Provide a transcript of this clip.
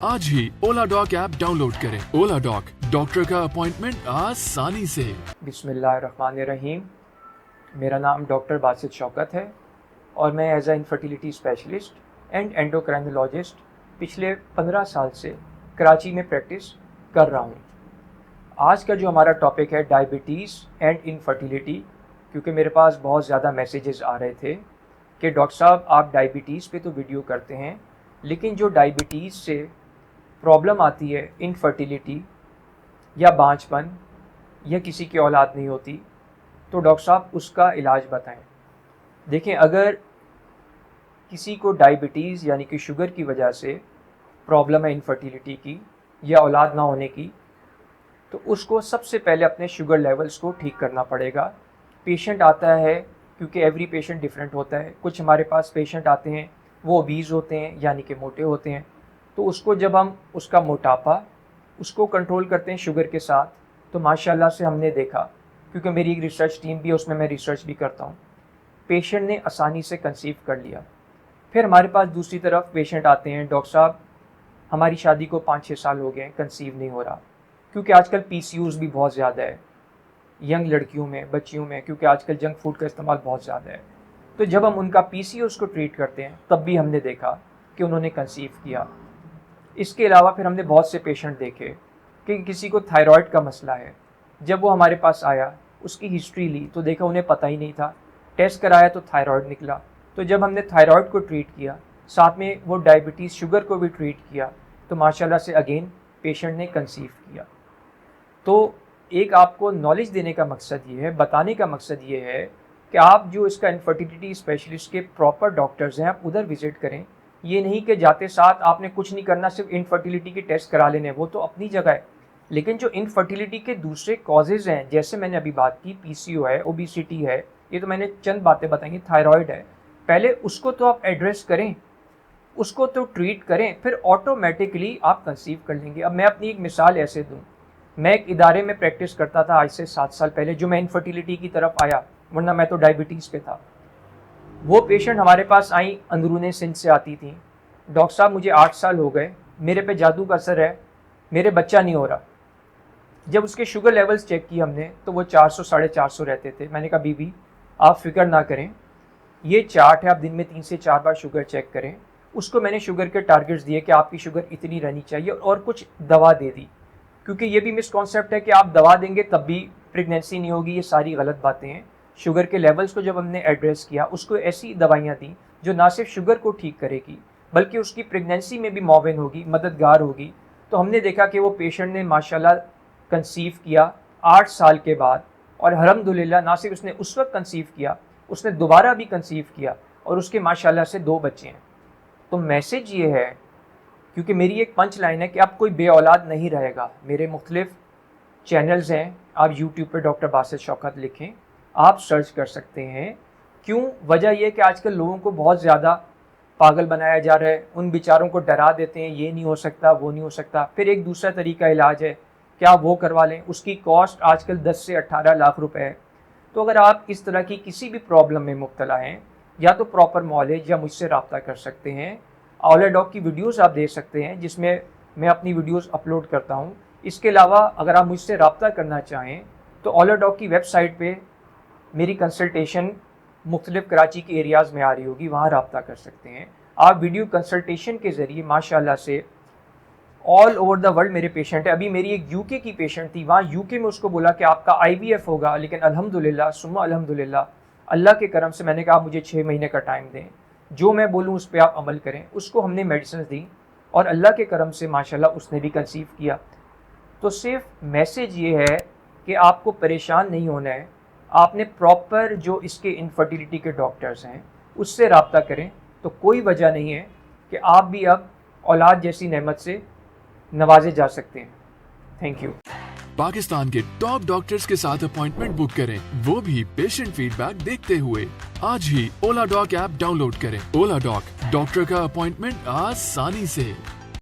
आज ही ओला dock app download करें। ओला dock, doctor का अपॉइंटमेंट आसानी से। बिस्मिल्लाहिर्रहमानिर्रहीम। मेरा नाम डॉक्टर बासित शौकत है और मैं as a infertility specialist and endocrinologist पिछले 15 साल से कराची में प्रैक्टिस कर रहा हूँ। आज का जो हमारा टॉपिक है डायबिटीज़ एंड इनफर्टिलिटी, क्योंकि मेरे पास बहुत ज़्यादा मैसेजेस आ रहे थे कि डॉक्टर साहब आप डायबिटीज़ पे तो वीडियो करते हैं, लेकिन जो डायबिटीज़ से प्रॉब्लम आती है इनफर्टिलिटी या बांझपन या किसी की औलाद नहीं होती, तो डॉक्टर साहब उसका इलाज बताएं। देखें, अगर किसी को डायबिटीज़ यानी कि शुगर की वजह से प्रॉब्लम है इनफर्टिलिटी की या औलाद ना होने की, तो उसको सबसे पहले अपने शुगर लेवल्स को ठीक करना पड़ेगा। पेशेंट आता है, क्योंकि एवरी पेशेंट डिफरेंट होता है। कुछ हमारे पास पेशेंट आते हैं वो ओबीज़ होते हैं यानी कि मोटे होते हैं, तो उसको जब हम उसका मोटापा उसको कंट्रोल करते हैं शुगर के साथ, तो माशाल्लाह से हमने देखा, क्योंकि मेरी एक रिसर्च टीम भी है, उसमें मैं रिसर्च भी करता हूँ, पेशेंट ने आसानी से कंसीव कर लिया। फिर हमारे पास दूसरी तरफ पेशेंट आते हैं, डॉक्टर साहब हमारी शादी को 5-6 साल हो गए, कंसीव नहीं हो रहा, क्योंकि आजकल PCOS भी बहुत ज़्यादा है यंग लड़कियों में, बच्चियों में, क्योंकि आजकल जंक फूड का इस्तेमाल बहुत ज़्यादा है। तो जब हम उनका PCOS को ट्रीट करते हैं, तब भी हमने देखा कि उन्होंने कंसीव किया। इसके अलावा फिर हमने बहुत से पेशेंट देखे कि किसी को थायराइड का मसला है। जब वो हमारे पास आया, उसकी हिस्ट्री ली, तो देखा उन्हें पता ही नहीं था। टेस्ट कराया तो थायराइड निकला। तो जब हमने थायराइड को ट्रीट किया, साथ में वो डायबिटीज़ शुगर को भी ट्रीट किया, तो माशाल्लाह से अगेन पेशेंट ने कंसीव किया। तो एक आपको नॉलेज देने का मकसद ये है, बताने का मकसद ये है कि आप जो इसका इनफर्टिलिटी स्पेशलिस्ट के प्रॉपर डॉक्टर्स हैं, आप उधर विजिट करें। ये नहीं कि जाते साथ आपने कुछ नहीं करना, सिर्फ इनफर्टिलिटी के टेस्ट करा लेने, वो तो अपनी जगह है, लेकिन जो इनफर्टिलिटी के दूसरे कॉजेज़ हैं, जैसे मैंने अभी बात की PCO है, ओबेसिटी है, ये तो मैंने चंद बातें बताई, थायराइड है, पहले उसको तो आप एड्रेस करें, उसको तो ट्रीट करें, फिर ऑटोमेटिकली आप कंसीव कर लेंगे। अब मैं अपनी एक मिसाल ऐसे दूँ, मैं एक इदारे में प्रैक्टिस करता था आज से 7 साल पहले, जो मैं इनफर्टिलिटी की तरफ आया, वरना मैं तो डायबिटीज़ पे था। वो पेशेंट हमारे पास आई, अंदरूनी सिंध से आती थी, डॉक्टर साहब मुझे 8 साल हो गए, मेरे पे जादू का असर है, मेरे बच्चा नहीं हो रहा। जब उसके शुगर लेवल्स चेक किए हमने, तो वो 400 450 रहते थे। मैंने कहा बीबी आप फिक्र ना करें, ये चार्ट है, आप दिन में 3 से 4 बार शुगर चेक करें। उसको मैंने शुगर के टारगेट्स दिए कि आपकी शुगर इतनी रहनी चाहिए, और कुछ दवा दे दी, क्योंकि ये भी मिसकॉन्सेप्ट है कि आप दवा देंगे तब भी प्रेगनेंसी नहीं होगी। ये सारी गलत बातें हैं। शुगर के लेवल्स को जब हमने एड्रेस किया, उसको ऐसी दवाइयाँ दी जो ना सिर्फ शुगर को ठीक करेगी, बल्कि उसकी प्रेगनेंसी में भी मुआविन होगी, मददगार होगी। तो हमने देखा कि वो पेशेंट ने माशाल्लाह कंसीव किया 8 साल के बाद, और अल्हम्दुलिल्लाह ना सिर्फ उसने उस वक्त कंसीव किया, उसने दोबारा भी कंसीव किया, और उसके माशाल्लाह से 2 बच्चे हैं। तो मैसेज ये है, क्योंकि मेरी एक पंच लाइन है कि अब कोई बे औलाद नहीं रहेगा। मेरे मुख्तलिफ चैनल्स हैं, आप यूट्यूब पर डॉक्टर बासित शौकत लिखें, आप सर्च कर सकते हैं। क्यों? वजह यह कि आजकल लोगों को बहुत ज़्यादा पागल बनाया जा रहा है, उन बेचारों को डरा देते हैं, ये नहीं हो सकता, वो नहीं हो सकता। फिर एक दूसरा तरीका इलाज है कि आप वो करवा लें, उसकी कॉस्ट आजकल 10 से 18 लाख रुपए है। तो अगर आप इस तरह की किसी भी प्रॉब्लम में मुब्तला हैं, या तो प्रॉपर नॉलेज या मुझसे रब्ता कर सकते हैं। ओला डॉक की वीडियोज़ आप देख सकते हैं, जिसमें मैं अपनी वीडियोज़ अपलोड करता हूँ। इसके अलावा अगर आप मुझसे रब्ता करना चाहें, तो ओला डॉक की वेबसाइट पर मेरी कंसल्टेशन मुख्तलिफ कराची के एरियाज़ में आ रही होगी, वहाँ रब्ता कर सकते हैं। आप वीडियो कंसल्टेशन के ज़रिए माशाल्लाह से ऑल ओवर द वर्ल्ड मेरे पेशेंट है। अभी मेरी एक UK की पेशेंट थी, वहाँ UK में उसको बोला कि आपका IVF होगा, लेकिन अल्हम्दुलिल्लाह सुम्मा अल्हम्दुलिल्लाह अल्लाह के करम से मैंने कहा मुझे 6 महीने का टाइम दें, जो मैं बोलूँ उस पर आप अमल करें। उसको हमने मेडिसिन दी, और अल्लाह के करम से माशाल्लाह उसने भी कंसीव किया। तो सिर्फ मैसेज ये है कि आपको परेशान नहीं होना है, आपने प्रॉपर जो इसके इनफर्टिलिटी के डॉक्टर्स हैं उससे रब्ता करें, तो कोई वजह नहीं है कि आप भी अब औलाद जैसी नेमत से नवाजे जा सकते हैं। Thank you. पाकिस्तान के टॉप डॉक्टर्स के साथ अपॉइंटमेंट बुक करें, वो भी पेशेंट फीडबैक देखते हुए। आज ही ओला डॉक ऐप डाउनलोड करें। ओला डॉक, डॉक्टर का अपॉइंटमेंट आसानी से।